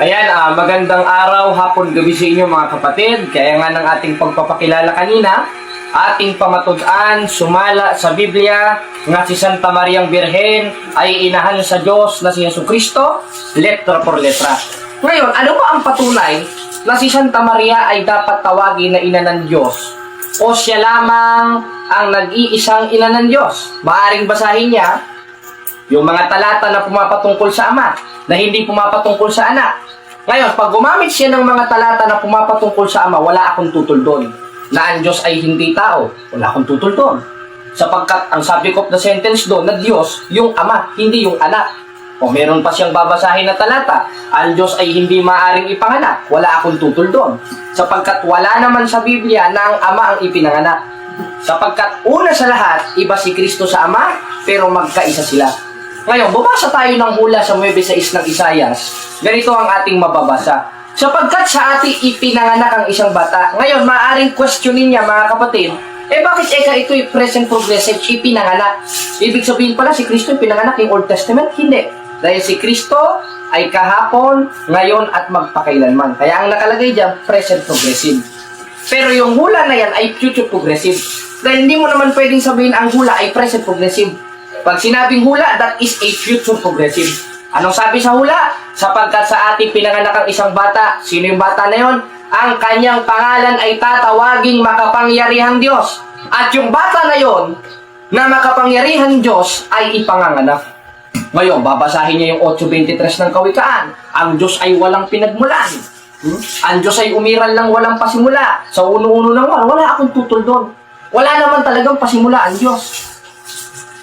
Ayan, magandang araw, hapon, gabi sa inyo mga kapatid. Kaya nga ng ating pagpapakilala kanina, ating pamatud-an, sumala sa Biblia, nga si Santa Mariang Birhen ay inahan sa Diyos na si Jesucristo, letra por letra. Ngayon, ano ba ang patunay na si Santa Maria ay dapat tawagin na ina ng Diyos? O siya lamang ang nag-iisang ina ng Diyos? Maaring basahin niya yung mga talata na pumapatungkol sa Ama, na hindi pumapatungkol sa Anak. Ngayon, pag gumamit siya ng mga talata na pumapatungkol sa Ama, wala akong tutol doon. Na ang Diyos ay hindi tao, wala akong tutol doon. Sapagkat ang subject of the sentence doon, na Diyos, yung Ama, hindi yung Anak. O meron pa siyang babasahin na talata, ang Diyos ay hindi maaring ipanganak, wala akong tutol doon. Sapagkat wala naman sa Biblia na ang Ama ang ipinanganak. Sapagkat una sa lahat, iba si Kristo sa Ama, pero magkaisa sila. Ngayon, bumasa tayo ng hula sa 9:6 ng Isaias. Ganito ang ating mababasa. Sapagkat sa ating ipinanganak ang isang bata. Ngayon, maaaring questionin niya mga kapatid, bakit ito'y present progressive, ipinanganak? Ibig sabihin pala si Kristo ipinanganak yung Old Testament? Hindi. Dahil si Kristo ay kahapon, ngayon at magpakailanman. Kaya ang nakalagay dyan, present progressive. Pero yung hula na yan ay future progressive. Dahil hindi mo naman pwedeng sabihin ang hula ay present progressive. Pag sinabing hula, that is a future progressive. Anong sabi sa hula? Sapagkat sa ating pinanganak ang isang bata. Sino yung bata na yon? Ang kanyang pangalan ay tatawaging makapangyarihang Diyos. At yung bata na yon, na makapangyarihang Diyos, ay ipanganganak. Ngayon, babasahin niya yung 8:23 ng Kawikaan. Ang Diyos ay walang pinagmulan. Ang Diyos ay umiral lang walang pasimula. Sa uno-uno ng wala akong tutol doon. Wala naman talagang pasimula ang Diyos.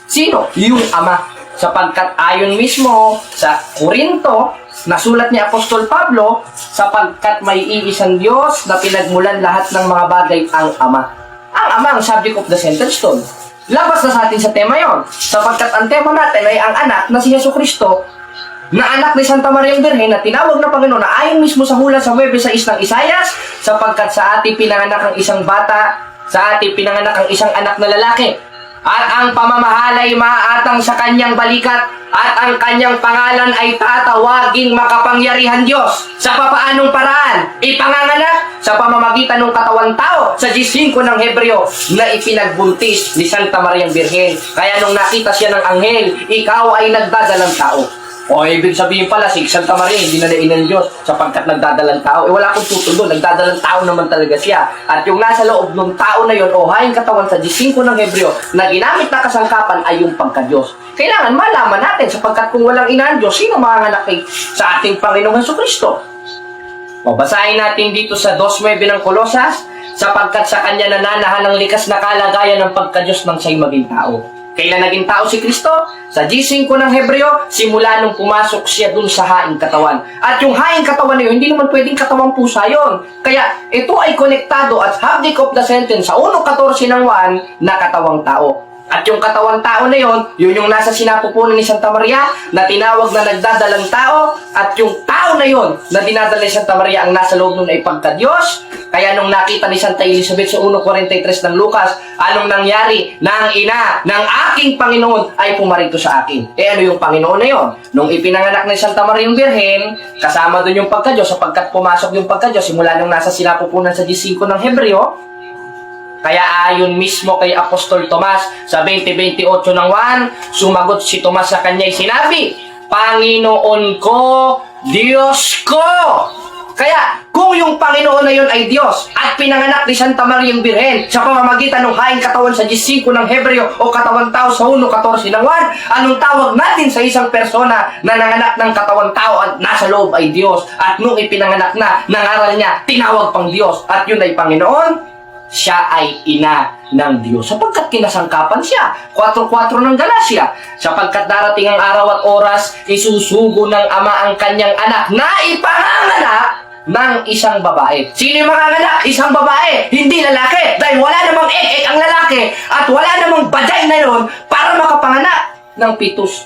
Sino? Yung Ama. Sapagkat ayon mismo sa Korinto, nasulat ni Apostol Pablo, sapagkat may iisang Diyos na pinagmulan lahat ng mga bagay ang Ama. Ang Ama ang subject of the sentence doon. Labas na sa atin sa tema yon. Sapagkat ang tema natin ay ang anak na si Jesucristo, na anak ni Santa Mariang Birhen na tinawag na Panginoon, na ayon mismo sa hula sa 9:6 ng Isaias, sapagkat sa ating pinanganak ang isang bata, sa ating pinanganak ang isang anak na lalaki, at ang pamamahalay maaatang sa kanyang balikat, at ang kanyang pangalan ay tatawaging makapangyarihan Diyos. Sa papaanong paraan? Ipanganganak sa pamamagitan ng katawan tao sa 15 ng Hebreo na ipinagbuntis ni Santa Mariang Birhen. Kaya nung nakita siya ng anghel, ikaw ay nagdadalang tao. O ibig sabihin pala, si Santa Maria hindi na ina ng Diyos sapagkat nagdadalang tao. Wala akong tutol doon, nagdadalang tao naman talaga siya. At yung nasa loob ng tao na yun, o haing katawan sa 15 ng Hebreo, na ginamit na kasangkapan ay yung pagka-Diyos. Kailangan malaman natin sapagkat kung walang ina ng Diyos, sino manganganak sa ating Panginoong Jesucristo? O basahin natin dito sa 2:9 ng Kolosas, sapagkat sa kanya nananahan ang likas na kalagayan ng pagka-Diyos nang siya'y maging tao. Kailan naging tao si Kristo? Sa G5 ng Hebreo, simula nung pumasok siya dun sa haing katawan. At yung haing katawan na yun, hindi naman pwedeng katawang pusa yun. Kaya ito ay konektado at subject of the sentence sa 1:14 ng 1 na katawang tao. At yung katawang tao na yun yung nasa sinapupunan ni Santa Maria na tinawag na nagdadalang tao. At yung tao na yun na dinadala ni Santa Maria, ang nasa loob nun ay pagka-Diyos. Kaya nung nakita ni Santa Elizabeth sa 1:43 ng Lucas, anong nangyari? Na ang ina ng aking Panginoon ay pumarito sa akin. Ano yung Panginoon na yon? Nung ipinanganak ni Santa Mariang Birhen, kasama dun yung pagka-Diyos, sapagkat pumasok yung pagka-Diyos simula nung nasa sinapupunan sa G5 ng Hebreo. Kaya ayon mismo kay Apostol Tomas sa 20:28 ng 1, sumagot si Tomas sa kanya'y sinabi, Panginoon ko, Diyos ko. Kaya kung yung Panginoon na yun ay Diyos at pinanganak ni Santa Mariang Birhen sa pamamagitan ng haing katawan sa G5 ng Hebreo o katawang tao sa 1:14 ng 1, anong tawag natin sa isang persona na nanganak ng katawang tao at nasa loob ay Diyos, at nung ipinanganak na, nangaral niya, tinawag pang Diyos, at yun ay Panginoon? Siya ay ina ng Diyos sapagkat kinasangkapan siya. 4:4 ng Galacia, sapagkat darating ang araw at oras, isusugo ng Ama ang kanyang anak na ipanganganak ng isang babae. Sino yung manganganak? Isang babae, hindi lalaki. Dahil wala namang ang lalaki at wala namang baday na yun para makapanganak ng pitus.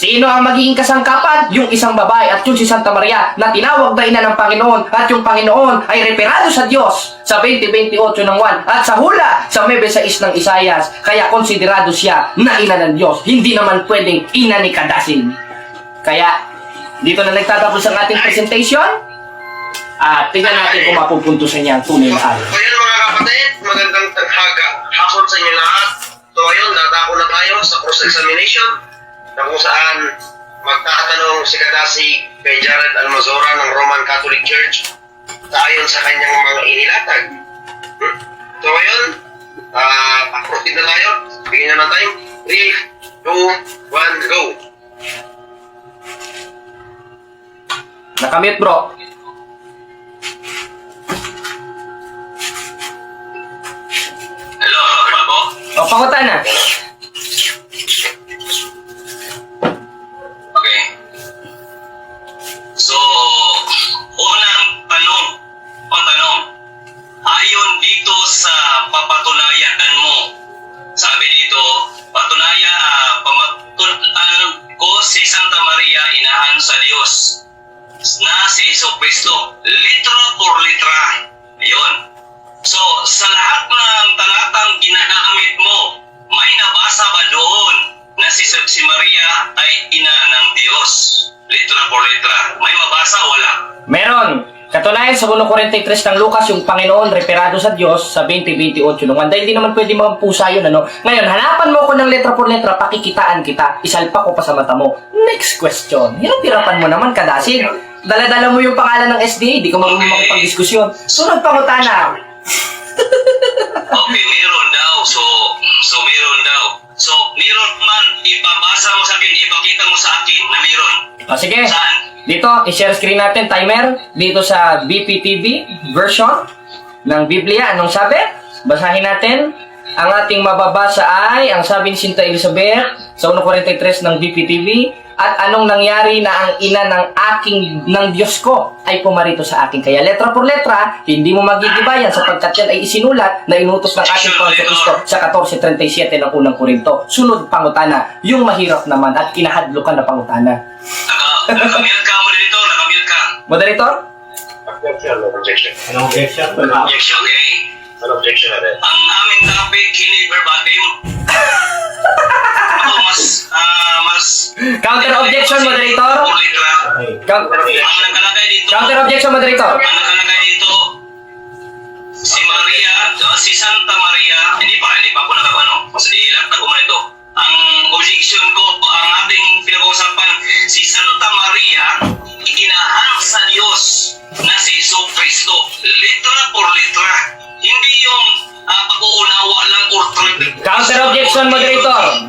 Sino ang magiging kasangkapan? Yung isang babae, at yung si Santa Maria na tinawag na ina ng Panginoon, at yung Panginoon ay referado sa Diyos sa 20:28 ng 1 at sa hula sa 9:6 ng Isaias. Kaya konsiderado siya na ina ng Diyos. Hindi naman pwedeng ina ni Kadasin. Kaya Dito na nagtatapos ang ating presentation. At tingnan natin kung mapupuntusan niya ang tunay na araw. So yun mga kapatid, magandang hapon sa inyo lahat. So ayun, dadako na tayo sa cross-examination na kung saan magtatanong si Kadasi kay Jared Almazora ng Roman Catholic Church ayon sa kanyang mga inilatag. So ayun, proceed na tayo. Bigyan na ng time. 3, 2, 1, go! Nakamute bro. Hello, Babo. O, pangutan na. Okay. So, unang tanong, ayon dito sa papatunayan mo, sabi dito, pamatunan ko si Santa Maria, inahan sa Diyos, na si Jesucristo, litra por litra. Ayun. So, sa lahat ng talatang ginamit mo, may nabasa ba doon na si Maria ay ina ng Diyos? Litra por litra. May mabasa? Wala. Meron. Katunayan sa 1:43 ng Lucas, yung Panginoon referado sa Diyos sa 20:28 nung dahil hindi naman pwede magpusa yun, ano? Ngayon, hanapan mo ko ng letra por letra, pakikitaan kita, isalpak ko pa sa mata mo. Next question. Hirap-hirapan mo naman, Kadasig. Dala-dala mo yung pangalan ng SDA, di ka marunong makipag-diskusyon. Sunod pangutana. Okay, meron daw. So meron daw. So, meron man, ipabasa mo sa akin, ipakita mo sa akin na meron. O sige, Saan? dito, i-share screen natin, timer, dito sa BPTV version ng Biblia. Anong sabi? Basahin natin. Ang ating mababasa ay, ang sabi ni Sinta Elizabeth sa 1:43 ng BPTV, at anong nangyari na ang ina ng Diyos ko ay pumarito sa akin. Kaya letra por letra, hindi mo magigibayan sapagkat yan ay isinulat na inutos ng ating Panginoon Kristo sa 14:37 ng unang Korinto. Sunod pangutana, yung mahirap naman at kinahadlukan na pangutana. Nakamute ka mo dito, nakamute ka. Moderator? Objection. Anong objection? Objection, okay. Anong objection natin? Ang aming topic, hindi verbatim. Ako, mas... Counter objection, moderator. Por litra. Okay. Ang nakalagay dito... Counter objection, moderator. Ang nakalagay dito, si Maria, si Santa Maria, hindi pa ako nakapano. Mas ilakta ko man ito. Ang objection ko, ang ating pinag-uusapan, si Santa Maria, ikinahan sa Diyos na si Jesucristo, litra por litra. Hindi yung pag-uunawa lang or Counter objection, moderator.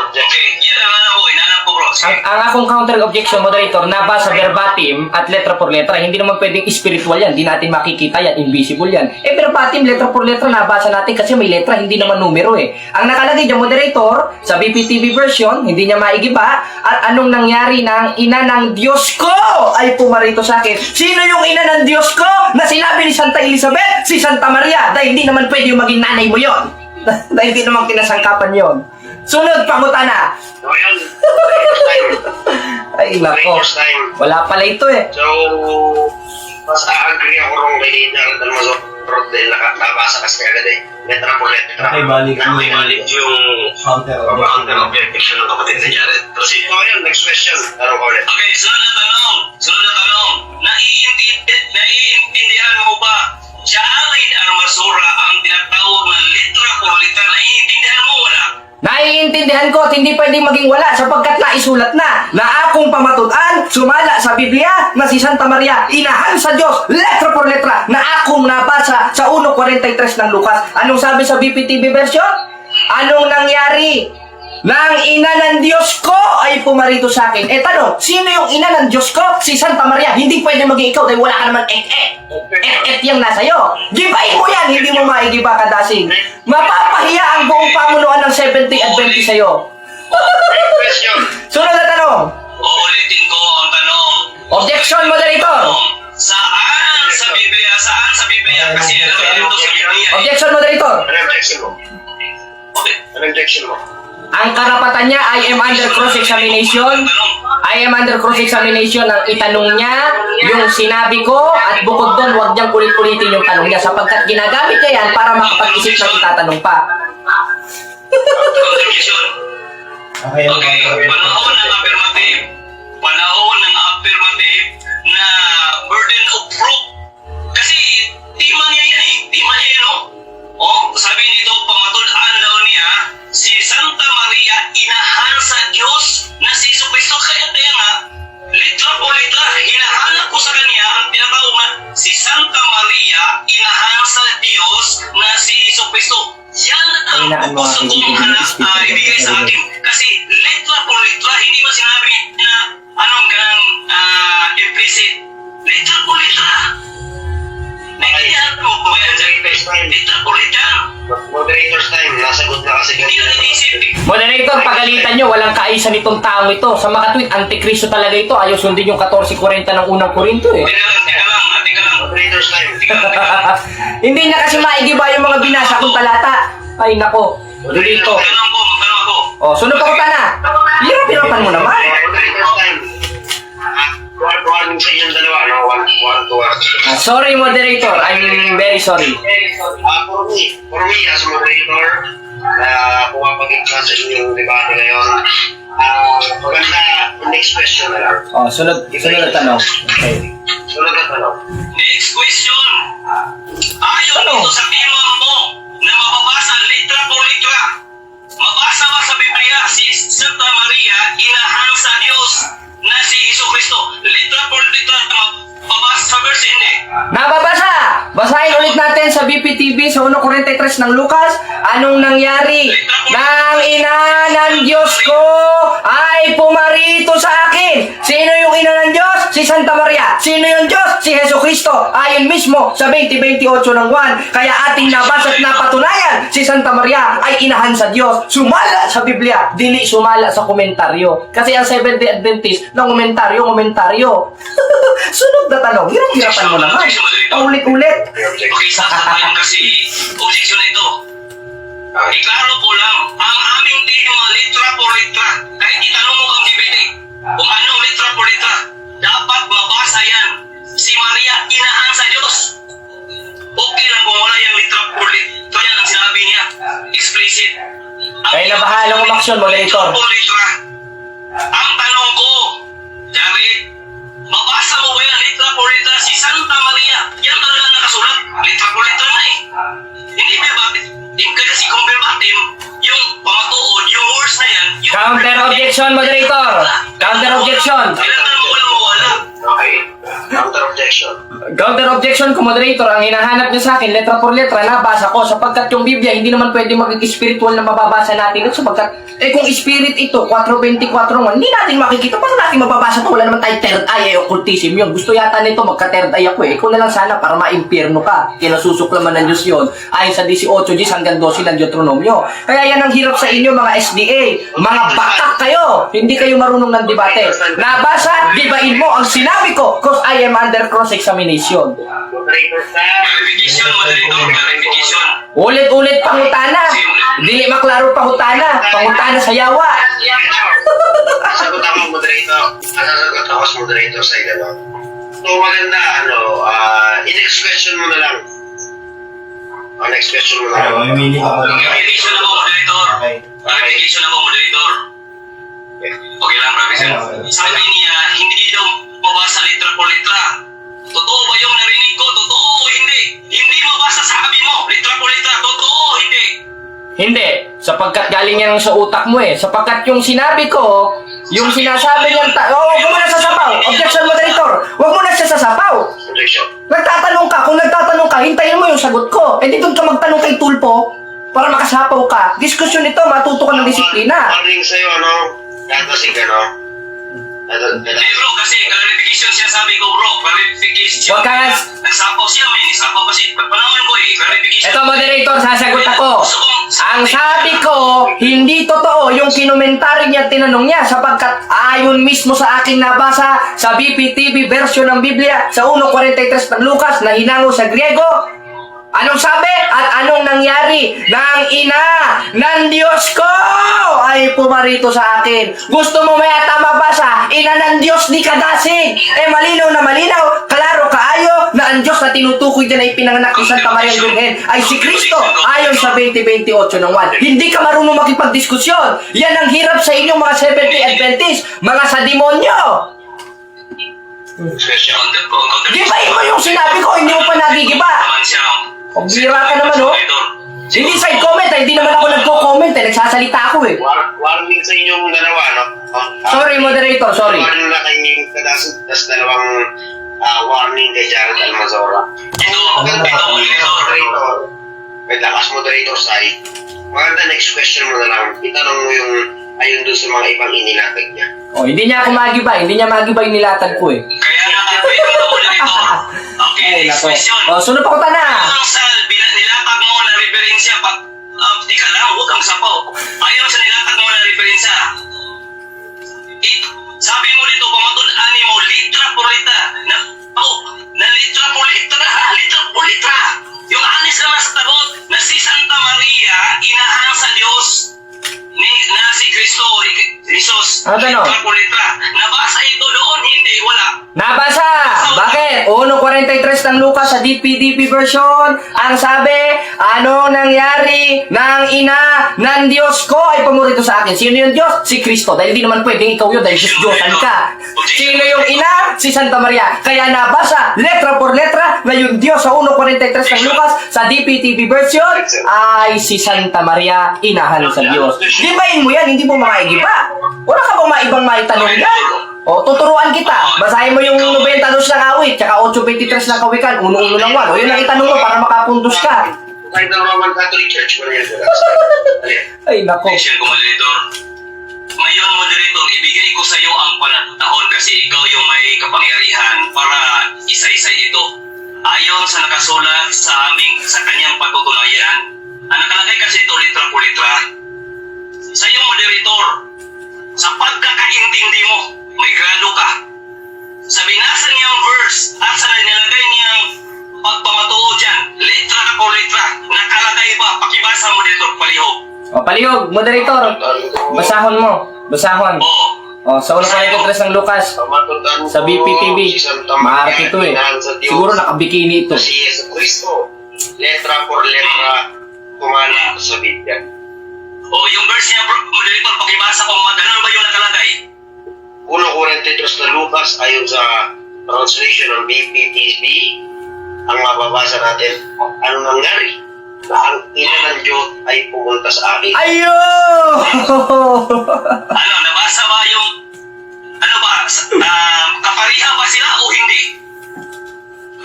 Okay, yan ang anak ko, inanap ko bro. Ang akong counter objection, moderator, nabasa verbatim at letra por letra. Hindi naman pwedeng spiritual yan. Hindi natin makikita yan. Invisible yan. Verbatim, letra por letra, nabasa natin kasi may letra, hindi naman numero eh. Ang nakalagay dyan, moderator, sa BPTV version, hindi niya maigiba, at anong nangyari ng ina ng Diyos ko ay pumarito sa akin. Sino yung ina ng Diyos ko na sinabi ni Santa Elizabeth? Si Santa Maria. Dahil hindi naman pwede yung maging nanay mo yon. Dahil hindi naman kinasangkapan yon. Sunod, pangutana. So yan, Ay, nako. first time. Wala pala ito eh. So, mas agree ako rong kay Jared Almazor dahil nakabasa kasi agad eh. Letra por letra. Nakibalik yung- Nakibalik yung Counter counter objection ng kapatid ni Jared. Kasi ito ngayon, next question. Tanong ko ulit. Okay, sunod na tanong. Naiintindihan mo ba Jared Almazora ang tinatawag na litra por litra? Naiintindihan mo wala? Naiintindihan ko at hindi pwedeng maging wala sapagkat naisulat na akong pamatudan sumala sa Biblia na si Santa Maria inahan sa Diyos letra por letra na akong nabasa sa 1:43 ng Lucas. Anong sabi sa BPTV version? Anong nangyari? Nang ina ng Diyos ko ay pumarito sa akin. Tanong, sino yung ina ng Diyos ko? Si Santa Maria. Hindi pwede maging ikaw dahil wala ka naman et yung nasa iyo. Gibain mo yan, hindi mo maigiba, Kadasig. Mapapahiya ang buong pamunuan ng 70 Adventist sa'yo. Next question. Sunod na tanong. Uulitin ko ang tanong. Objection, moderator. Saan sa Biblia? Kasi alam ito sa Biblia. Objection, moderator. Ano objection mo? Okay. Ano objection mo? Ang karapatan niya, I am under cross-examination. I am under cross-examination ang itanong niya, yung sinabi ko, at bukod doon, huwag niyang ulit-ulitin yung tanong niya sapagkat ginagamit niya yan para makapag-isip ng itatanong pa. Objection. Okay, Okay, panahon ng affirmative. Panahon kahinaan mga kaibigan. ibigay sa akin. Kasi letra por letra, hindi mo sinabi na anong ganang implicit. Letra por letra. Naintindihan mo ba yan? Letra por letra. Moderator's time, nasagot na kasi Hindi na inisip. Moderator, pagalitan nyo, walang kaisa nitong taong ito. Sa mga tweet, antikristo talaga ito. Ayaw sundin yung 14:40 ng unang Korinto eh. Teka lang. Moderator's time. Hindi niya kasi maigiba yung mga binasa kong talata. Ay nako, dito. Magtanong ako. Oh, sunod pa ko na. Hirap-hirapan mo naman. Moderator's time. Warning sa inyong dalawa, no? One to one. Sorry moderator, I'm very sorry. For me, as moderator, pumapagit ka sa inyong debate ngayon, maganda, next question na lang. Oh, sunod na tanong. Okay. Sunod na tanong. Next question. Ayon dito sa tema mo na mababasa letra por letra. Mabasa ba sa Biblia si Santa Maria, inahan sa Diyos na si Jesucristo? Letra por letra, mababasa sa verse, hindi. Nababasa! Basahin ulit natin sa BPTV sa 1:43 ng Lucas. Anong nangyari? Nang ina ng Diyos ko ay pumarito sa akin. Sino yung ina ng Diyos? Si Santa Maria. Sino yung Diyos? Si Jesucristo. Ayon mismo sa 20:28 ng Juan. Kaya ating nabasa at napatunayan, si Santa Maria ay inahan sa Diyos. Sumala sa Biblia, dili sumala sa komentaryo. Kasi ang Seventh-day Adventist ng komentaryo. Sunod na tanong. Hirap-hirapan mo naman. Paulit-ulit. Okay, sasabihin kasi objection ito. Iklaro ko lang, ang aming tema letra por letra. Kahit itanong mo kang DVD kung anong letra por letra, dapat mabasa yan. Si Maria, inahan sa Diyos. Okay lang kung wala yung letra por letra. Yan ang sinabi niya. Explicit. Kaya na bahalang umaksyon, moderator. Letra por letra. Ang tanong ko, Jared, mabasa mo ba yan letra por letra si Santa Maria? Yan talaga nakasulat. Letra por letra na eh. Hindi ba bakit? Kasi kung verbatim, yung pamatuod, yung words na yan, yung Counter objection, moderator. Counter objection. kailangan mo walang mawala. Okay. Counter objection. Counter objection ko, moderator. Ang hinahanap niyo sa akin, letra por letra, nabasa ko. Sapagkat yung Biblia, hindi naman pwede maging spiritual na mababasa natin. At sapagkat, kung spirit ito, 4:24 nga, hindi natin makikita. Paano natin mababasa ito? Wala naman tayo third eye, occultism yun. Gusto yata nito, magka-third eye ako eh. Ikaw na lang sana para ma-impierno ka. Kinasusuklaman ng Diyos yun. Ayon sa 18 hanggang 12 ng Deuteronomio. Kaya yan ang hirap sa inyo, mga SDA. Mga bakak kayo. Hindi kayo marunong ng debate. Nabasa, gibain mo ang sinabi ko because I am under cross-examination. Moderator's time. Clarification, moderator, clarification. Ulit-ulit pangutana. Dili maklaro pangutana. Pangutana sa yawa. Sagot ako, moderator. Sasagot ako sa moderator sa ilo. So, maganda, next question mo na lang. Next question mo na lang. May meaning ako. Clarification ako, moderator. Okay. Clarification ako, moderator. Okay lang, Robinson. Sabi niya, hindi daw mabasa letra por letra. Totoo ba yung narinig ko? Totoo o hindi? Hindi mabasa sa sabi mo. Letra por letra. Totoo o hindi? Hindi. Sapagkat galing yan sa utak mo eh. Sapagkat yung sinabi ko, yung sinasabi niyang huwag mo na sasapaw. Objection, moderator. Huwag mo na siya sasapaw. Objection. Nagtatanong ka. Kung nagtatanong ka, hintayin mo yung sagot ko. Eh di doon ka magtanong kay Tulpo para makasapaw ka. Diskusyon ito, matuto ka ng disiplina. Warning sa'yo, Datasig, Hindi bro, kasi clarification siya sabi ko bro. Clarification. Wag ka- Nagsapaw siya, may nisapaw kasi. Panahon ko clarification. Ito, moderator, sasagot ako. Ang sabi ko, hindi totoo yung kinumentary niya at tinanong niya sapagkat ayon mismo sa aking nabasa sa BPTV version ng Biblia sa 1:43 ng Lucas na hinango sa Griego. Anong sabi at anong nangyari? Nang ina ng Diyos ko ay pumarito sa akin. Gusto mo may tama basa? Ina ng Diyos di kadasig. Malinaw na malinaw. Klaro kaayo na ang Diyos na tinutukoy dyan ay pinanganak ni Santa Maria Virgen ay si Kristo ayon sa 20:28 ng Juan. Hindi ka marunong makipagdiskusyon. Yan ang hirap sa inyong mga Seventh-day Adventist, mga sa demonyo. Gibain mo yung sinabi ko, hindi mo pa nagigiba. Pagbira ka naman, Hindi side comment, hindi naman ako nagko-comment, nagsasalita ako eh. Warning sa inyong dalawa, Sorry, moderator, sorry. Warning na kayong tas dalawang warning kay Jared Almazora. Ito, moderator. Wait lang, as moderator side, maganda next question mo na lang. Itanong mo yung ayon doon sa mga ibang inilatag niya. Oh, hindi niya ako magibay. Hindi niya magibay nilatag ko eh. Kaya nakapit ka moderator. Okay, Ay, next nako. question. Oh, sunod pa ko na. Ayon sa nilatag mo na referensya, tika lang, huwag kang sapaw. Ayon sa nilatag mo na referensya, sabi mo dito, pamatud-ani mo, litra por litra. Na litra por litra, litra por litra. Yung anis naman sa tagot, na si Santa Maria, inahan sa Diyos, na si Kristo, Jesus, Ano? litra por litra. Nabasa ito doon, hindi, wala. Nabasa! Bakit? 1.43 ng Lucas sa DPDP version. Ang sabi, ano nangyari ng ina ng Diyos ko ay pumurito sa akin. Sino yung Diyos? Si Kristo. Dahil di naman pwedeng ikaw yun dahil Diyos-Diyosan ka. Sino yung ina? Si Santa Maria. Kaya nabasa, letra por letra, na yung Diyos sa 1.43 ng Lucas sa DPTV version ay si Santa Maria, inahan sa Diyos. Gibayin mo yan, hindi mo maigiba. Wala ka bang maibang maitanong yan? O, tuturuan kita. Basahin mo yung 92 ng awit, tsaka 8.23 ng kawikan, 1-1 lang 1. O, yun ang itanong mo para makapuntos ka. Kahit ng Roman Catholic Church, wala yan. Ay, nako. Michelle Moderator. Ngayon, Moderator, ibigay ko sa iyo ang panahon kasi ikaw yung may kapangyarihan para isa-isa ito. Ayon sa nakasulat sa kanyang patutunayan, ang nakalagay kasi ito litra po litra. Sa iyo, Moderator, sa pagkakaintindi mo, may grado ka. Sa binasa niyang verse at sa nilagay niyang pagpamatuo dyan, litra po litra, nakalagay ba? Pakibasa, Moderator, palihog. O, palihog, moderator. Basahon mo. Basahon. Oo. O, sa 1.43 ng Lucas, Pamatundaan sa BPTV. si Santa Maria, Maarte ito eh. inahan sa Diyos, Siguro nakabikini ito. na si Yesu Cristo. Letra por letra, tumana sa Biblia. Yung verse niya, Moderator, pakibasa kung maganon ba yung nakalagay. 1.43 na Lucas ayon sa translation ng BPTV, ang mababasa natin, ano nangyari? Na ang ina ng Diyos ay pumunta sa akin. Ayo! Ano, nabasa ba yung, ano ba, kapariha ba sila o hindi?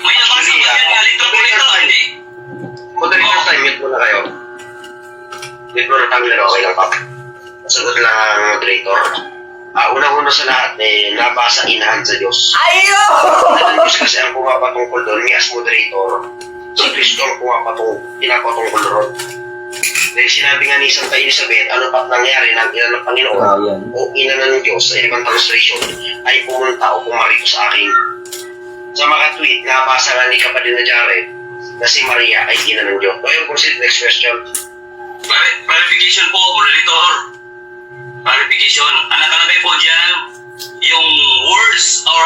May nabasa ba yan nga litra po litra o hindi? Moderator time, mute muna kayo. Mute muna kami na okay lang pa. Sagot lang ang moderator. Unang-una sa lahat, nabasa inahan sa Diyos. Ayo! Ang Diyos kasi ang pumapatungkol doon, ni as moderator, si Kristo ang pinapatungkol doon. Dahil sinabi nga ni Santa Elizabeth, ano pa't nangyari ng ina ng Panginoon yan. o ina ng Diyos sa ibang translation ay pumunta o pumarito sa akin. Sa mga tweet, nabasa nga ni kapatid na Jared na si Maria ay ina ng Diyos. Okay, proceed, next question. Clarification po, Moderator. Clarification. Ang nakalagay po dyan, yung words or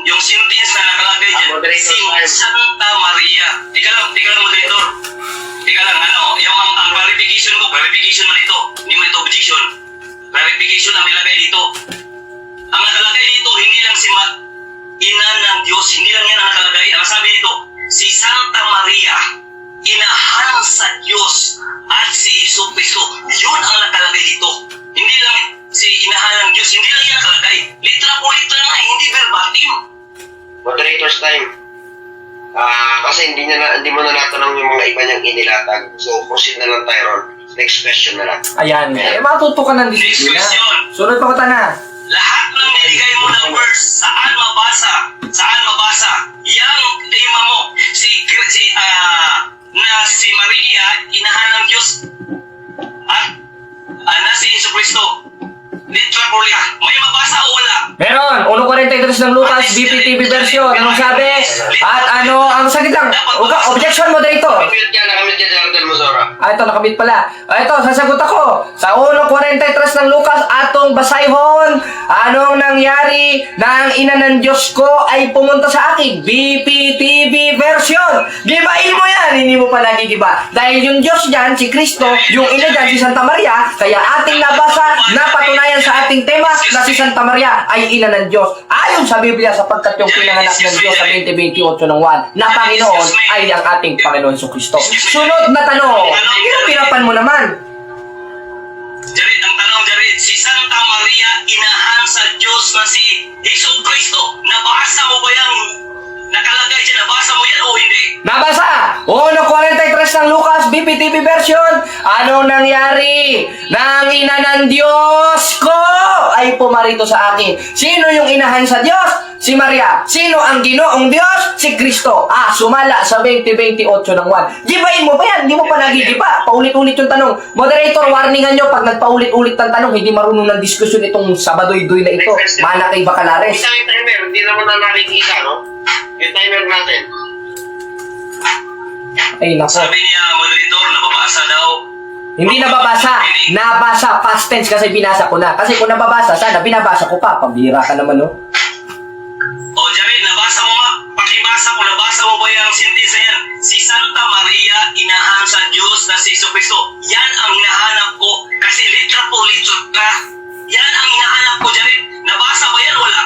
yung sentence na nakalagay dyan, Moderator, si time. Santa Maria. Tika lang, Moderator. Tika lang, yung ang clarification ko, clarification mo dito. Hindi mo ito objection. Clarification ang nilagay dito. Ang nakalagay dito, hindi lang si ina ng Diyos, hindi lang yan ang nakalagay. Ang sabi dito, si Santa Maria, inahan sa Diyos at si Iso Cristo. Yun ang nakalagay dito. Hindi lang si inahan ng Diyos, hindi lang yan nakalagay. Litra po litra nga, hindi verbatim. Moderator's time. Kasi hindi mo na natanong yung mga iba niyang inilatag. So, proceed na lang tayo ron. Next question na lang. Ayan. Matuto ka ng disiplina. Next question. Sunod pa ko na. Lahat ng niligay mo ng verse, saan mabasa, yang tema mo, si Maria, inahan ng Diyos, at na si Yesu Cristo, litra po liya. May mabasa o wala? Meron, 1.43 ng Lucas, BPTV version. Anong sabi? At ano, ang saglit lang. Objection, moderator. Nakamute ka, Jared Almazora. Ito, nakamit pala. Ito, sasagot ako. Sa 1.43 ng Lucas, atong basayhon, anong nangyari na ang ina ng Diyos ko ay pumunta sa akin? BPTV version. Gibain mo yan. Hindi mo pa nagigiba. Dahil yung Diyos dyan, si Kristo, yung ina dyan, si Santa Maria, kaya ating nabasa, napatunayan sa ating tema na si Santa Maria ay ina ng Diyos. Ayon sa Biblia, sapagkat yung pinanganak ng Diyos sa 20:28 ng 1 na Panginoon ay ang ating Panginoon Jesucristo. Sunod na tanong, pinapirapan mo naman. Jared, ang tanong, Jared, si Santa Maria, inahan sa Diyos na si Yesu Cristo, nabasa mo ba yan? Nakalagay dyan, nabasa mo yan o hindi? Nabasa! 1.43 ng Lucas, GPTV version, anong nangyari? Nang ina ng Diyos ko ay pumarito sa akin. Sino yung inahan sa Diyos? Si Maria. Sino ang ginoong Diyos? Si Kristo. Sumala sa 20:28 ng 1. Gibain mo ba yan? Hindi mo pa nagigiba. Paulit-ulit yung tanong. Moderator, warningan nyo pag nagpaulit-ulit ng tanong, hindi marunong ng diskusyon itong Sabadoy-doy na ito. Mana kay Bacalares. Isang yung timer, hindi naman na nakikita, no? Yung timer natin. Ay, nako. Sabi niya, moderator, nababasa daw. Hindi nababasa. Nabasa. Past tense kasi binasa ko na. Kasi kung nababasa, sana binabasa ko pa. Pambira ka naman, no? O, Jared, nabasa mo nga. Pakibasa ko, nabasa mo ba yung sentence yan? Si Santa Maria, inahan sa Diyos na si Jesucristo. Yan ang hinahanap ko. Kasi litra po, litra. Yan ang hinahanap ko, Jared. Nabasa ba yan? Wala.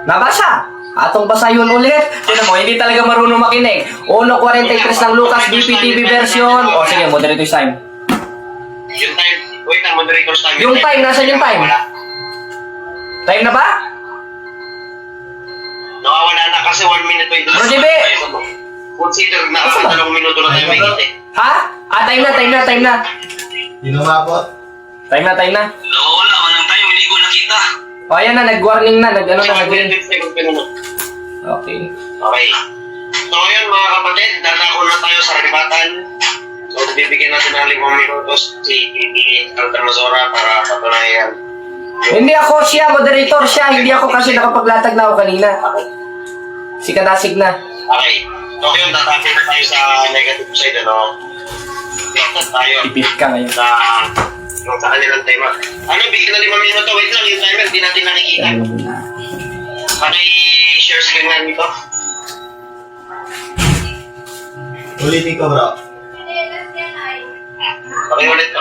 Nabasa. Atong basa yun ulit. Tinan mo, hindi talaga marunong makinig. 1:43 ng Lucas BPTV version. O sige, moderator time. Yung time, wait lang, moderator's time. Yung time, nasan yung time? Wala. Time na ba? Nawawala na kasi 1 minute 20 Bro, JB! Consider na kasi 2 minuto na tayo may gite. Ha? Time na. Hindi umabot. Time na. Wala man ang time, hindi ko nakita. O ayan na, nag-warning na, nag-green. Okay. Okay. So ngayon mga kapatid, dadako na tayo sa ribatan. So bibigyan natin ng 5 minutos si Bibi Altamazora para patunayan. Hindi ako siya, moderator siya. Hindi ako kasi nakapaglatag na ako kanina. Si Kadasig na. Okay. So ngayon, tatapin na tayo sa negative side, ano? Laptop tayo. Ipilit ka ngayon. Sa kanilang timer. Bigyan na 5 minuto. Wait lang, yung timer, di natin nakikita. Paki-share screen nga nito. Ulitin ko, bro. Pakiulit.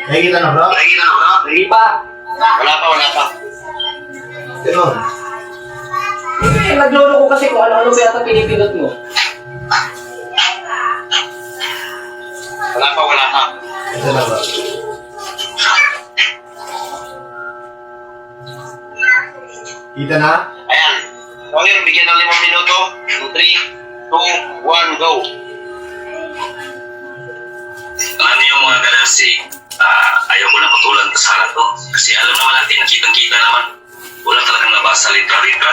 Nakikita na, bro? Hindi pa. Wala pa. Ganun. Naglolo ko kasi kung ano-ano ba yata pinipindot mo. Wala pa. Ito na, bro. Kita na? Ayan. So ngayon, bigyan ng 5 minuto. 3, 2, 1, go. Ano yung mga galasi? Ayaw mo na patulan ka sana to. Kasi alam naman natin, nakitang-kita naman. Wala talagang nabasa, litra-litra.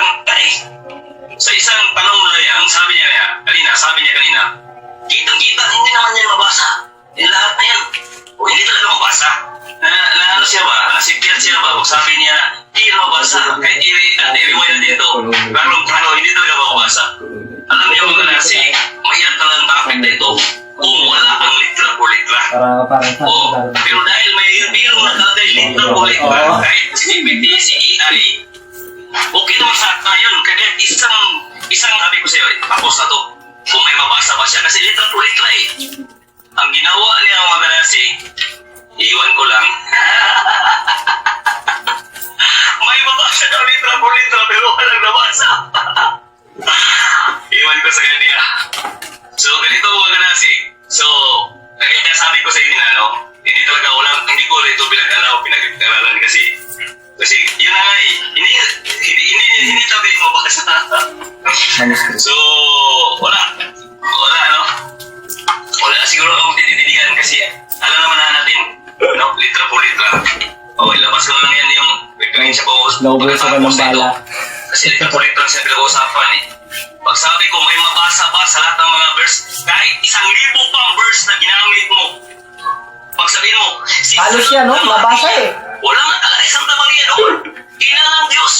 Sa isang tanong na yan, sabi niya kanina, kitang-kita, hindi naman yan mabasa. Yung lahat na yan. O hindi talaga mabasa. Ano siya ba? Nasipiyat siya ba? Kung sabi niya, hindi na mabasa. Kahit i-rewind natin ito. Pero hindi talaga mabasa. Alam niyo mga galasi, mahirap talagang topic na ito. Kung wala ang litra por litra. Parang Pero dahil may biro nakalagay litra por litra, kahit si GPT, si AI, okay naman sa akin yun. Kaya isang sabi ko sa'yo, tapos na to. Kung may mabasa ba siya, kasi litra por litra eh. Ang ginawa niya mga galasi, iwan ko lang. May mabasa daw litra por litra, pero walang nabasa. Iwan ko sa kanya. So, ganito mga galasi. So, kaya sabi ko sa inyo na, hindi talaga hindi ko ito pinag-aralan kasi yun na nga eh, hindi talaga yung mabasa. So, wala siguro akong tititigan kasi alam naman na natin, litra po litra. Ilabas ko lang yan yung referensya ko. Naubos ka ng bala. Kasi litra po litra siya pinag-uusapan eh. Pag sabi ko may mabasa ba sa lahat ng mga verse, kahit 1,000 pang verse na ginamit mo, pag sabihin mo, si Halos Santa yan, no? Maria, Mabasa eh. Wala nga talaga Santa Maria doon. Ina ng Diyos.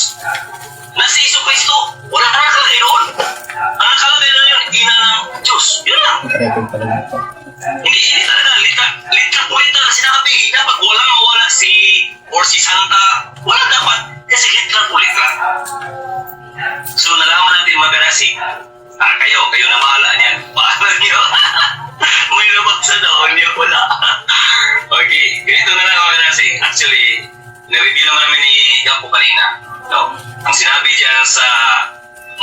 Na si Jesucristo, wala ka nakalagay doon. Ang nakalagay doon yun, ina ng Diyos. Yun lang. Hindi talaga, litra po litra na sinabi. Dapat walang mawala si Santa. Wala dapat. Kasi litra po litra. So nalaman natin mga galasi, kayo na bahala niyan. Bahala niyo. May nabasa daw, hindi wala. Okay, ganito na lang mga galasi. Actually, na-review naman namin ni Gapo kanina. Ang sinabi dyan sa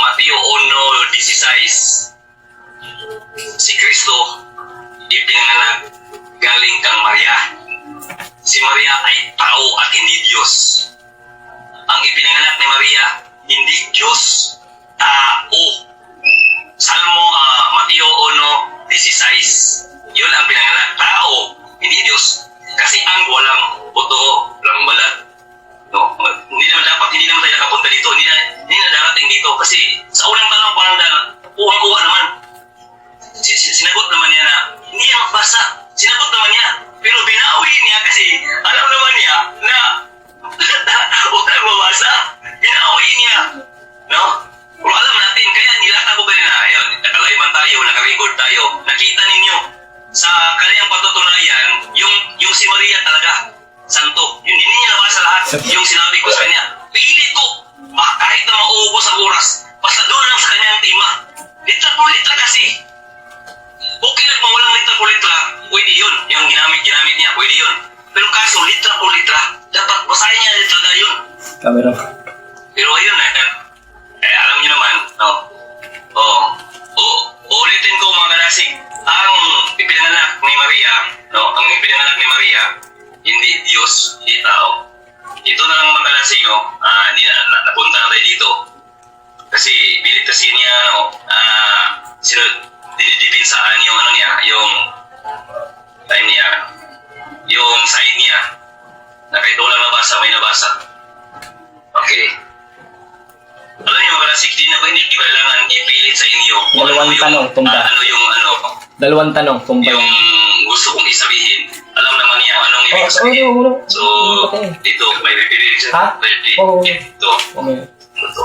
Mateo 1:16, si Kristo ipinanganak galing kang Maria. Si Maria ay tao at hindi Diyos. Ang ipinanganak ni Maria, hindi Diyos, tao. Salmo Mateo 16. Yun ang pinanganak. Tao, hindi Diyos. Kasi ang walang buto, walang balat. No, hindi naman tayo nakapunta dito. Hindi na darating dito. Kasi sa unang tanong pa lang kuha naman. Sinagot naman niya na hindi niya magbasa. Sinagot naman niya. Pero binawi niya kasi alam naman niya na huwag na mabasa. Binawi niya. No? Kung alam natin, kaya nilata ko kanina, ayun, nakalayman tayo, nakarecord tayo, nakita ninyo sa kanyang patutunayan, yung si Maria talaga, santo. Yun, hindi niya nabasa lahat. Yung sinabi ko sa kanya, pilit ko, kahit na mauubos ang oras, basta doon lang sa kanyang tema. Litra po litra kasi. Okay lang kung walang litra po litra, pwede yun. Yung ginamit niya, pwede yun. Pero kaso, litra po litra, dapat basahin niya talaga yun. Camera. Pero ayun alam niyo naman, no? Ulitin ko mga kalasig, ang ipinanganak ni Maria, no? Ang ipinanganak ni Maria, hindi Diyos, hindi tao. Ito na lang mga kalasig, no? Hindi na napunta na tayo dito. Kasi pilit kasi niya, no? Dinidipinsaan yung ano niya, yung time niya, yung side niya, na kahit walang nabasa, may nabasa. Okay. Alam niyo mga kalasig, hindi kailangan ipilit sa inyo. Dalawang tanong, tumba. Dalawang tanong, tumba. Yung gusto kong isabihin, alam naman niya anong ibig sabihin. So, dito, may reference. Ha? Oo. Ito. Okay. Ito.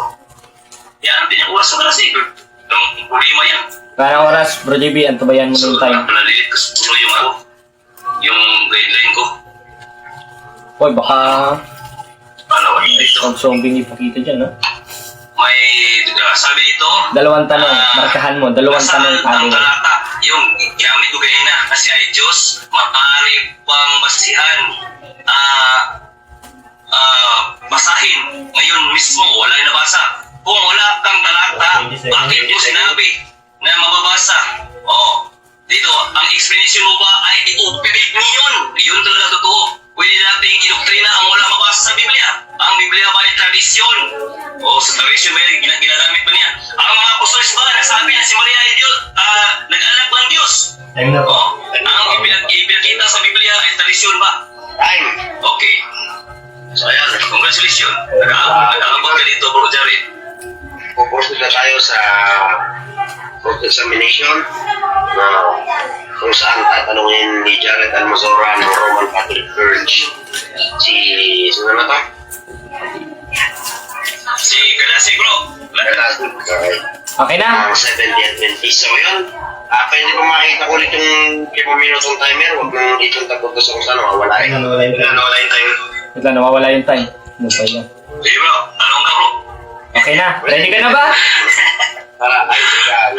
Yan, din yung oras sa kalasig. Yung problema yan. Parang oras, Bro JB, antabayan mo ng time. Nalilit ko siguro yung guideline ko. Hoy, baka Dito. zombie ipakita dyan, no? May sabi dito, Dalawang tanong, markahan mo, dalawang tanong ang tayo. talata, yung ginamit ko kanina, kasi ay Diyos, maaari pang basihan, basahin. Ngayon mismo, wala yung nabasa. Kung wala kang talata, bakit mo sinabi na mababasa? Dito, ang explanation mo ba ay i-operate mo yun? Yun talaga totoo. Pwede nating idoktrina ang wala mabasa sa Biblia. Ang Biblia ba ay tradisyon? Sa tradisyon ba yung ginagamit ba niya? Ang mga apostoles ba nasabi na si Maria ay Diyos, nag-anak ng Diyos? Time na po. Ang ipinakita sa Biblia ay tradisyon ba? Time. Okay. So ayan, congratulations. Nag-aabot ka dito, Bro Jared. Pupost na tayo sa cross-examination na kung saan tatanungin ni Jared Almazora ng Roman Catholic Church sino na to? Si Kadasi, bro. Okay na? Ang 70 Adventist. So yun, pwede pa makita ko ulit yung 5 minutong timer. Huwag nang itong tapos sa kung saan mawawala eh. Nawala yung time. Nawala yung time. Wait lang, nawawala yung time. Ano pa yan? Sige, bro. Tanong ka, bro. Okay na? Ready ka na ba? Para ay sigaan.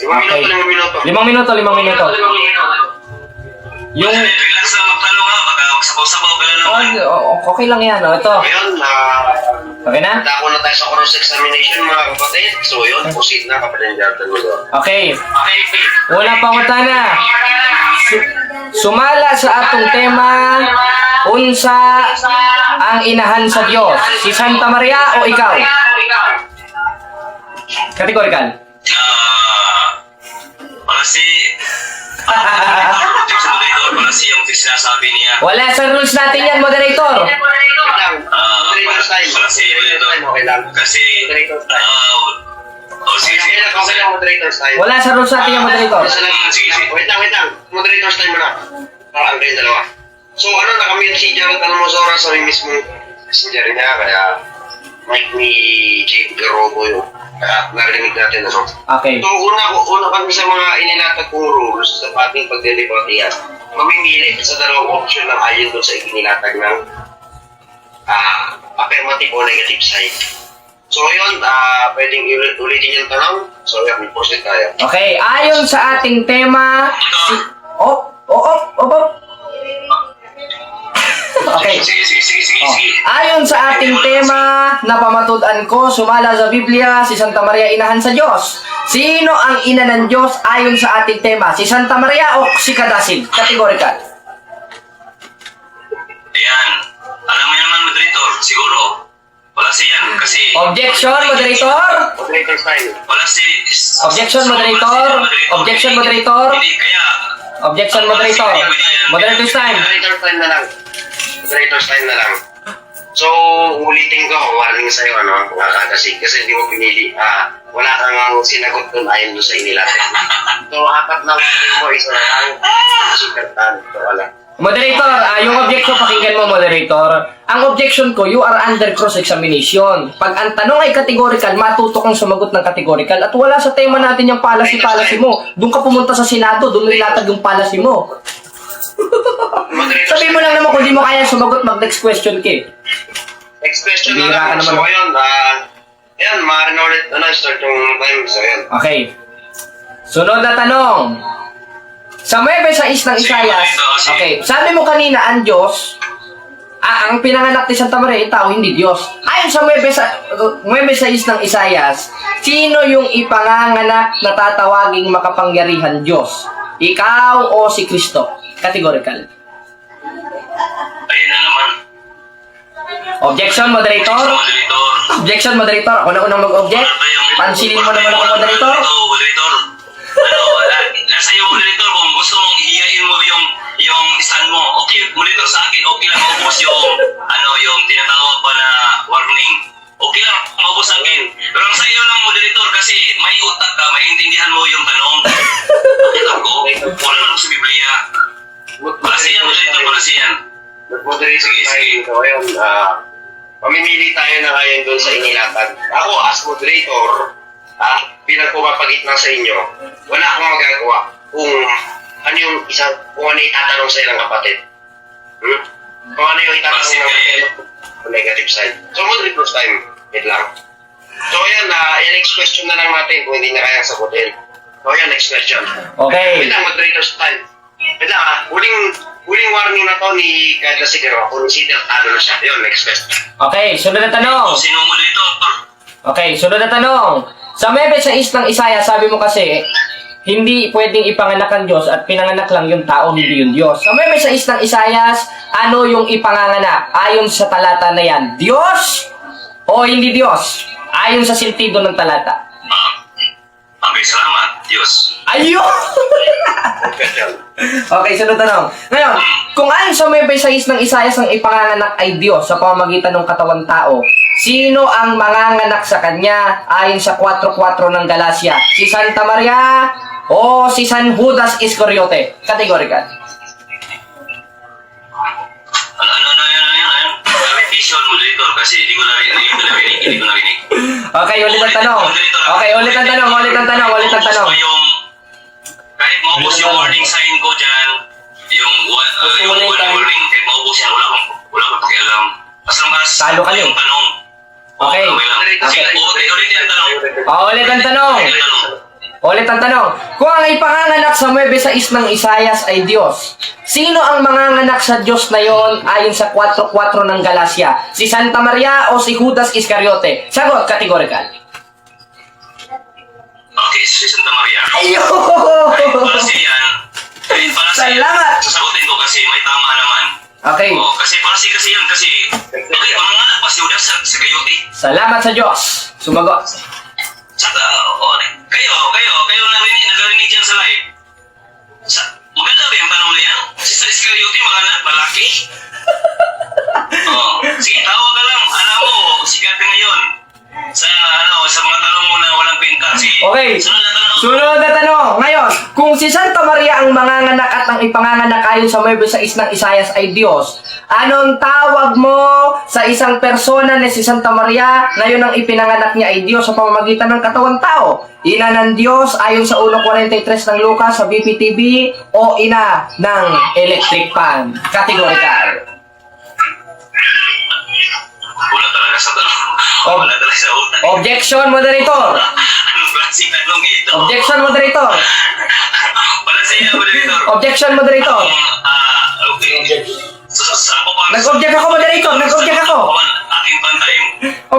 5 minuto. 5 minuto. Yung... Relax lang magtanong ha. Baka magsapaw-sapaw ka lang naman. Okay lang yan, oh. Ito. Ngayon, Okay na? dako na tayo sa cross-examination mga kapatid. So yun, proceed na kapatid Jared Almazora. Okay. Okay. Una pangutana. Sumala sa atong tema, unsa ang inahan sa Dios? Si Santa Maria o ikaw? Categorical. Para si... Para si yung sinasabi niya. Wala sa rules natin yan, moderator. Wait lang. Moderator's time. Para si... Okay lang. Kasi... Sige. Okay lang, moderator's time. Wala sa rules natin yan, moderator. Sige. Wait lang. Moderator's time muna. Para ang kayong dalawa. So nakamute si Jared Almazora sa mismo messenger niya. Kaya mic ni Jade Garobo yun. Kaya narinig natin ano. Okay. So una kami sa mga inilatag kong rules sa ating pagdedebate yan. Mamimili sa dalawang option ng ayon doon sa inilatag ng affirmative o negative side. So yun, pwedeng ulitin yung tanong. So yun, proceed tayo. Okay, ayon sa ating tema, Okay. Sige. Ayon sa ating tema na pamatud-an ko, sumala sa Biblia, si Santa Maria inahan sa Diyos. Sino ang ina ng Diyos ayon sa ating tema? Si Santa Maria o si Kadasid? Categorical. Ayan. Alam mo naman, moderator, siguro, wala siyan. kasi... Objection, moderator. Moderator time. Wala si... Objection, moderator. Objection, moderator. Hindi, kaya... Objection, moderator. Moderator's time. Moderator time na lang. Moderator's time na lang. So, ulitin ko, warning sa'yo, ano, kasi hindi mo pinili, wala kang sinagot doon ayon doon sa inilatag. So, apat na warning mo, isa na lang, sikartan. So, wala. Moderator, yung objection, pakinggan mo, moderator. Ang objection ko, you are under cross-examination. Pag ang tanong ay categorical, matuto kang sumagot ng categorical. At wala sa tema natin yung policy mo. Doon ka pumunta sa Senado, doon mo ilatag yung policy mo. Sabi mo lang naman kung di mo kaya sumagot, mag-next question ka. Next question na Bihira ka lang. naman. So, ayun, ayan, maaari na ulit, start yung time. So, ayan. Okay. Sunod na tanong. Sa 9:6 ng Isayas, okay, sabi mo kanina, ang Diyos, ang pinanganak ni Santa Maria, tao, hindi Diyos. Ayon sa 9:6 ng Isayas, sino yung ipanganganak na tatawaging makapangyarihan Diyos? Ikaw o si Kristo? Categorical. Ayun na naman. Objection, moderator? Moderator. Objection, moderator. Ako na unang mag-object. Pansinin mo naman ako, moderator. Moderator. Nasa iyo, moderator, kung gusto mong ihiyain mo yung stand mo, okay, moderator sa akin, okay lang maubos yung tinatawag pa na warning. Okay lang, maubos sa akin. Pero ang sa iyo lang, moderator, kasi may utak ka, maintindihan mo yung tanong. Bakit ako? Wala lang sa Biblia. Para siyan, moderator, para siyan. Mag-moderator tayo. So, ayun, mamimili tayo na ngayon doon sa inilatag. Ako, as moderator, bilang pumapagitna sa inyo, wala akong magagawa kung ano yung itatanong sa ilang kapatid. Kung ano yung itatanong ng kapatid, negative side. So, moderator's time. Wait lang. So, ayan, next question na lang natin kung hindi na kayang sagutin. So, ayan, next question. Okay. Wait lang, moderator's time. Wait lang, huling warning na to ni Kadla Sigaro. Consider talo na siya. Yun, next question. Okay, sunod na tanong. Sino moderator? Okay, sunod na tanong. Sa 9:6 ng Isaya, sabi mo kasi, hindi pwedeng ipanganak ang Diyos at pinanganak lang yung tao, hindi yung Diyos. Sa 9:6 ng Isayas, ano yung ipanganganak? Ayon sa talata na yan, Diyos o hindi Diyos? Ayon sa sentido ng talata. Okay, salamat, Diyos. Ayun! Okay, sunod tanong. Ngayon, kung ayon sa 9:6 ng Isayas, ang ipanganganak ay Diyos sa pamamagitan ng katawan tao, sino ang manganganak sa kanya ayon sa 4:4 ng Galacia? Si Santa Maria o si San Judas Iscariote? Categorical. Ano? Repetition, moderator, kasi hindi ko narinig. Okay, ulit ang tanong. Okay, ulit ang tanong. Kahit maubos yung warning sign ko dyan, yung warning, kahit maubos yan, wala akong pakialam. As long as Talo ka yung din. tanong. Okay. Okay. Ulit ang tanong. Ulit ang tanong. Ulit ang tanong. Kung ang ipanganganak sa 9:6 ng Isayas ay Diyos, sino ang manganganak sa Diyos na yon ayon sa 4:4 ng Galacia? Si Santa Maria o si Judas Iscariote? Sagot, categorical. Okay, si Santa Maria. Ayun! Kahit para siya, Salamat! sasagutin ko kasi may tama naman. Okay. Oo, kasi para siya kasi yan, kasi okay, manganganak pa si Judas sa Gayote. Salamat sa Diyos. Sumagot. Saka, kayo narinig dyan sa live. Maganda ba yung tanong na yan? Si Sa Iscariote, mga lalaki? Sige, tawag ka lang. Alam mo, sikat ka ngayon. Sa mga tanong mo na walang kwenta. Sige, Okay. sunod na tanong. Sunod na tanong. Ngayon, kung si Santa Maria ang manganganak at ang ipanganganak ayon sa 9:6 ng Isayas ay Diyos, anong tawag mo sa isang persona na si Santa Maria na yun ang ipinanganak niya ay Diyos sa pamamagitan ng katawang tao? Ina ng Diyos ayon sa 1:43 ng Lucas sa BPTV o ina ng electric pan? Categorical. Wala talaga sa tanong. Wala talaga sa utak. Objection, moderator. Anong klaseng tanong ito? Objection, moderator. Wala sa iyo, moderator. Objection, moderator. Okay. Sa ako pa. Nag-object ako, moderator. Nag-object ako. Aking pantayong.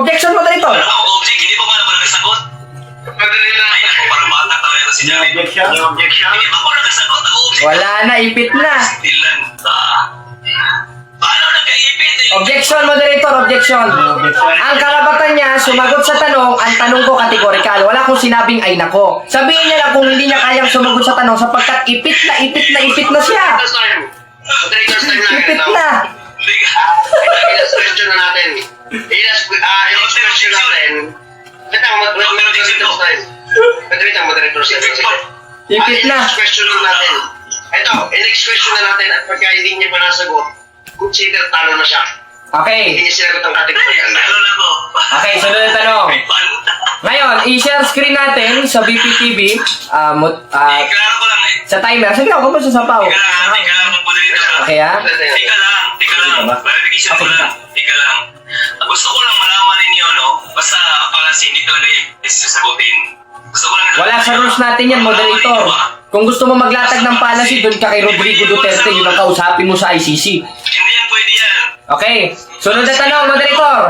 Objection, moderator. Ano ako object? Hindi pa pala nakasagot. Ay, naku, parang bata talaga ito si Jared. Objection? Hindi pa ako nakasagot. Ako object. Wala na, ipit na. Stilan. Paano nagkaipit? Objection, moderator, objection. Ang karapatan niya, sumagot sa tanong, ang tanong ko kategorikal. Wala akong sinabing ay nako. Sabihin niya lang kung hindi niya kayang sumagot sa tanong sapagkat ipit na siya. Moderator's time na. Ipit na. Ilas question na natin. Ilas question natin. Wait lang, moderator's time. Wait lang, moderator's time. Ipit na. Next question na natin. Ito, next question na natin at pagka hindi niya pa nasagot, consider talo na siya. Okay. Hindi niya sinagot ang kategorya. Ano na to? Okay, sunod na tanong. May pan. Ngayon, i-share screen natin sa BPTV Iklaro ko lang eh. sa timer. Sige ako, kung sa sapaw. Tika lang, moderator. Okay, ha? Tika lang. Verification ko lang. Tika lang. Gusto ko lang malaman ninyo, no? Basta palasi, hindi talaga yung sasagutin. Gusto ko lang Wala sa rules natin yan, moderator. Kung gusto mo maglatag ng policy, doon ka kay Rodrigo Duterte, yun ang kausapin mo sa ICC. Hindi yan pwede yan. Okay, sunod na tanong, moderator.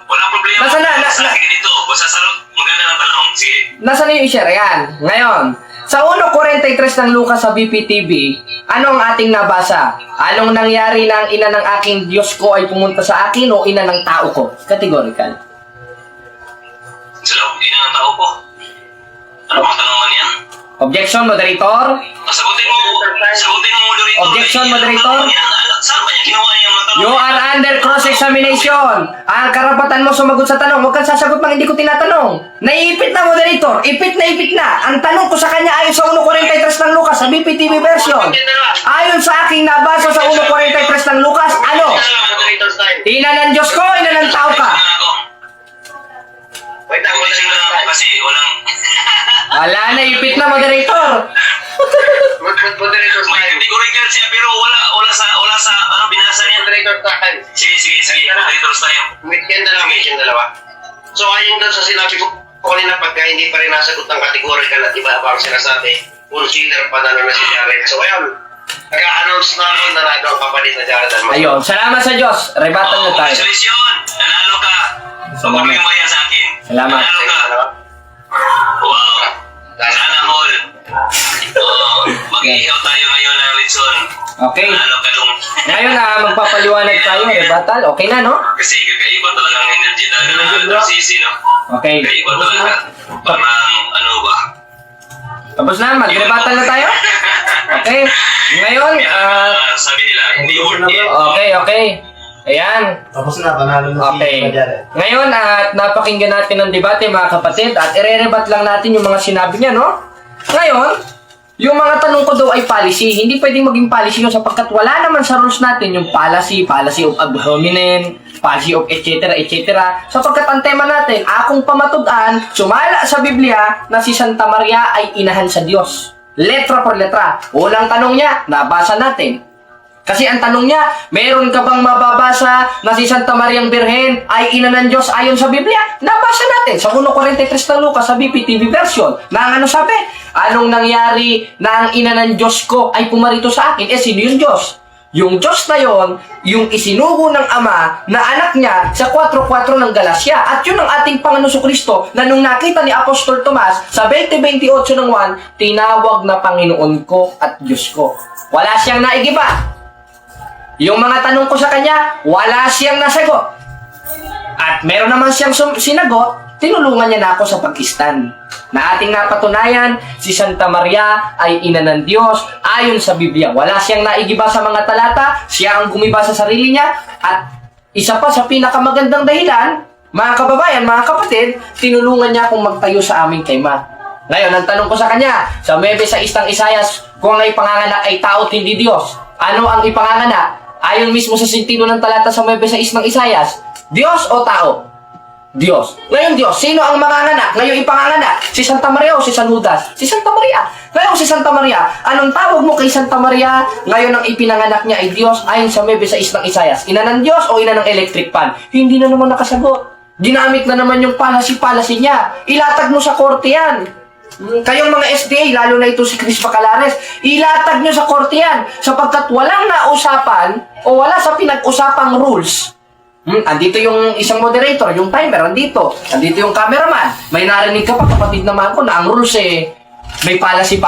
Walang problema. Nasaan na? Sa akin dito. Basta sarap. Maganda ng tanong. Sige. Nasaan na yung i-share? Ayan. Ngayon, sa 1.43 ng Lucas sa BPTV, ano ang ating nabasa? Anong nangyari na ang ina ng aking Diyos ko ay pumunta sa akin o ina ng tao ko? Categorical. Sa loob, ina ng tao ko. Ano bang tanong man yan? Objection, moderator. Sagutin mo, moderator. Objection, moderator. Saan ba niya kinuha niya yung mga tanong? You are under cross-examination. Ang karapatan mo sumagot sa tanong. Huwag kang sasagot mang hindi ko tinatanong. Naiipit na, moderator. Ipit na. Ang tanong ko sa kanya ayon sa 1.43 ng Lucas sa BPTV version. Ayon sa aking nabasa sa 1.43 ng Lucas, ano? Moderator's time. Ina ng Diyos ko, ina ng tao ka. Wait lang, Objection na lang ako kasi walang... Wala na, ipit na, moderator. Moderator's May time. categorical siya pero wala sa ano binasa niya. Moderator's time. Sige. Moderator's time. Yan na lang, medyo dalawa. So, ayon doon sa sinabi ko kanina, pagka hindi pa rin nasagot ang categorical at iba ang sinasabi, consider panalo na si Jared. So, ayun, nag-a-announce na ako na nado ang kapalit na Jared Almanzora. Ayun, salamat sa Diyos. Rebatan na tayo. Congratulations! Nanalo ka! Pagpapagay mo yan sa akin. Salamat. Nanalo ka. Wow! Sana all. Mag-ihaw tayo ngayon ng Ritson. Okay. Nanalo ka dong. Ngayon, magpapaliwanag tayo, rebuttal. Okay na, no? Kasi kakaiba talaga ang energy talaga ng RCC, no? Okay. Kakaiba talaga. Parang ano ba? Tapos na, mag-rebuttal na tayo? Okay. Ngayon, Sabi nila, hindi worth it. okay. Ayan. Tapos na, panalo na Okay. si Jared. Ngayon, at napakinggan natin ang debate, mga kapatid, at ire-rebat lang natin yung mga sinabi niya, no? Ngayon, yung mga tanong ko daw ay policy. Hindi pwedeng maging policy yun sapagkat wala naman sa rules natin yung policy of ad hominem, policy of etc. Sapagkat ang tema natin, akong pamatudan, sumala sa Biblia na si Santa Maria ay inahan sa Diyos. Letra por letra. Unang tanong niya, nabasa natin. Kasi ang tanong niya, meron ka bang mababasa na si Santa Mariang Birhen ay ina ng Diyos ayon sa Biblia? Nabasa natin sa 1.43 ng Lucas sa BPTV version. Na ang ano sabi? Anong nangyari na ang ina ng Diyos ko ay pumarito sa akin? Sino yung Diyos? Yung Diyos na yon, yung isinugo ng Ama na anak niya sa 4.4 ng Galasya. At yun ang ating Panginoon Kristo na nung nakita ni Apostol Tomas sa 20:28 ng 1, tinawag na Panginoon ko at Diyos ko. Wala siyang naigiba. Yung mga tanong ko sa kanya, wala siyang nasagot. At meron naman siyang sinagot, tinulungan niya na ako sa pag-stand. Na ating napatunayan, si Santa Maria ay ina ng Diyos ayon sa Biblia. Wala siyang naigiba sa mga talata, siya ang gumiba sa sarili niya. At isa pa sa pinakamagandang dahilan, mga kababayan, mga kapatid, tinulungan niya akong magtayo sa aming kayma. Ngayon, ang tanong ko sa kanya, sa 9:6 ng Isayas, kung ang ipanganganak ay tao at hindi Diyos, ano ang ipanganganak? Ayon mismo sa sentido ng talata sa 9:6 ng Isayas, Diyos o tao? Diyos. Ngayon Diyos, sino ang manganganak? Ngayon ipanganganak? Si Santa Maria o si San Judas? Si Santa Maria. Ngayon si Santa Maria, anong tawag mo kay Santa Maria? Ngayon ang ipinanganak niya ay Diyos ayon sa 9:6 ng Isayas. Ina ng Diyos o ina ng electric fan? Hindi na naman nakasagot. Ginamit na naman yung policy niya. Ilatag mo sa korte yan. Kayong mga SDA, lalo na ito si Chris Bacalares, ilatag nyo sa korte yan sapagkat walang nausapan o wala sa pinag-usapang rules. Andito yung isang moderator, yung timer, andito yung cameraman. May narinig ka pa, kapatid naman ko, na ang rules may policy.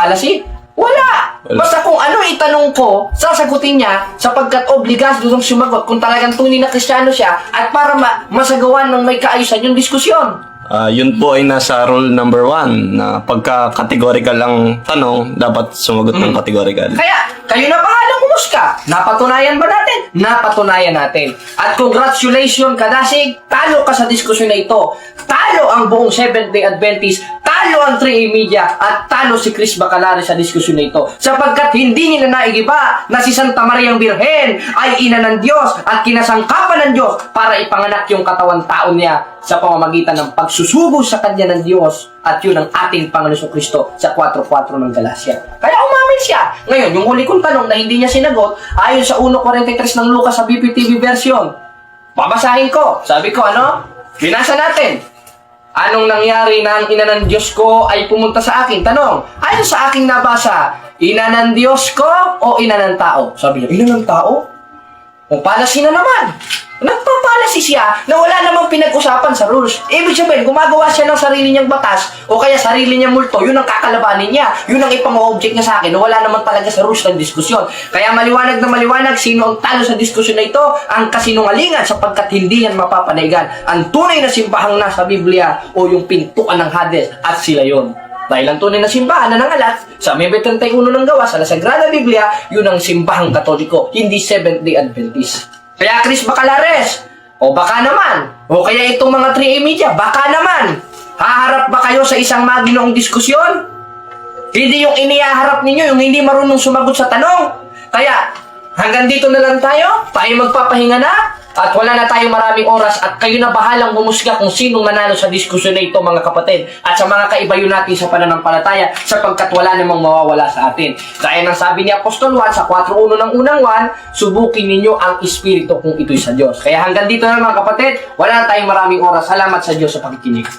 Wala! Basta kung ano itanong ko, sasagutin niya sapagkat obligado dong sumagot kung talagang tunay na Kristiyano siya at para masagawan ng may kaayusan yung diskusyon. Yun po ay nasa rule number 1 na pagka categorical ang tanong, dapat sumagot ng categorical. Kaya, kayo na bahalang humusga. Napatunayan ba natin? Napatunayan natin. At congratulations, Kadasig, talo ka sa diskusyon na ito. Talo ang buong Seventh-day Adventist, talo ang 3A Media, at talo si Chris Bacalari sa diskusyon na ito. Sapagkat hindi nila naigiba na si Santa Mariang Birhen ay ina ng Diyos at kinasangkapan ng Diyos para ipanganak yung katawan tao niya sa pamamagitan ng pagsusubo sa kanya ng Diyos, at yun ang ating Panginoon Kristo sa 4:4 ng Galacia. Kaya umamin siya. Ngayon, yung huli kong tanong na hindi niya sinagot, ayon sa 1:43 ng Lucas sa BPTV version. Babasahin ko. Sabi ko, binasa natin. Anong nangyari na ang ina ng Diyos ko ay pumunta sa akin? Tanong, ayon sa aking nabasa, ina ng Diyos ko o ina ng tao? Sabi niya, ina ng tao? O palasi na naman. Nagpapalasi siya na wala namang pinag-usapan sa rules. Ibig sabihin, gumagawa siya ng sarili niyang batas o kaya sarili niyang multo, yun ang kakalabanin niya. Yun ang ipang-object niya sa akin na wala naman talaga sa rules ng diskusyon. Kaya maliwanag na maliwanag, sino ang talo sa diskusyon na ito? Ang kasinungalingan sapagkat hindi yan mapapanaigan. Ang tunay na simbahang nasa Biblia o yung pintuan ng Hades at sila yon. Dahil ang tunay na simbahan na nangalat sa Mebe 31 ng Gawa sa La Sagrada Biblia, yun ang simbahang Katoliko, hindi Seventh-day Adventist. Kaya Chris Bacalares, o baka naman, o kaya itong mga 3A Media, baka naman, haharap ba kayo sa isang maginoong diskusyon? Hindi yung inihaharap ninyo, yung hindi marunong sumagot sa tanong. Kaya, hanggang dito na lang tayo magpapahinga na, at wala na tayong maraming oras, at kayo na bahalang humusga kung sinong manalo sa diskusyon na ito, mga kapatid, at sa mga kaibayo natin sa pananampalataya, sapagkat wala namang mawawala sa atin. Kaya nang sabi ni Apostol Juan sa 4:1 ng unang 1, subukin ninyo ang Espiritu kung ito'y sa Diyos. Kaya hanggang dito na, mga kapatid, wala na tayong maraming oras. Salamat sa Diyos sa pakikinig.